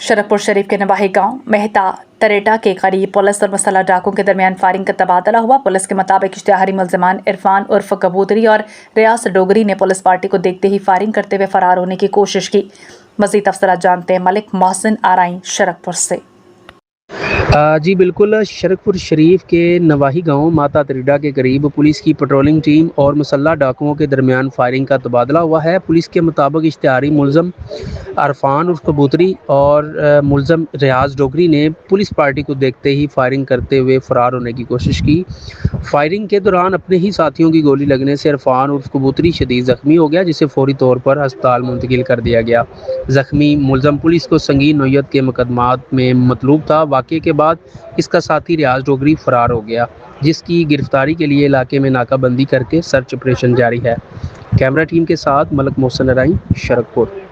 शरकपुर शरीफ के नवाही गांव मेहता तरेटा के करीब पुलिस और मुसल्लह डाकुओं के दरमियान फायरिंग का तबादला हुआ। पुलिस के मुताबिक इश्तिहारी मुल्जिमान इरफान उर्फ कबूतरी और रियाज डोगरी ने पुलिस पार्टी को देखते ही फायरिंग करते हुए फरार होने की कोशिश की। मजीद तफसीलात जानते हैं मलिक मोहसिन आराई शरकपुर से। जी बिल्कुल, शरकपुर शरीफ के नवाही गांव माता तरीडा के करीब पुलिस की पेट्रोलिंग टीम और मुसल्लह डाकुओं के दरमियान फायरिंग का तबादला हुआ है। पुलिस के मुताबिक इश्तिहारी मुलजम अरफान उर्फ कबूतरी और मुलजम रियाज डोगरी ने पुलिस पार्टी को देखते ही फायरिंग करते हुए फरार होने की कोशिश की। फायरिंग के दौरान अपने ही साथियों की गोली लगने से अरफान उर्फ कबूतरी शदीद ज़ख्मी हो गया, जिसे फौरी तौर पर अस्पताल मुंतकिल कर दिया गया। ज़ख्मी मुलजम पुलिस को संगीन नौयत के मुकदमात में मतलूब था। वाक़े के बाद इसका साथी रियाज डोगरी फरार हो गया, जिसकी गिरफ्तारी के लिए इलाके में नाकाबंदी करके सर्च ऑपरेशन जारी है। कैमरा टीम के साथ मलिक मोहसिन आराई शरकपुर।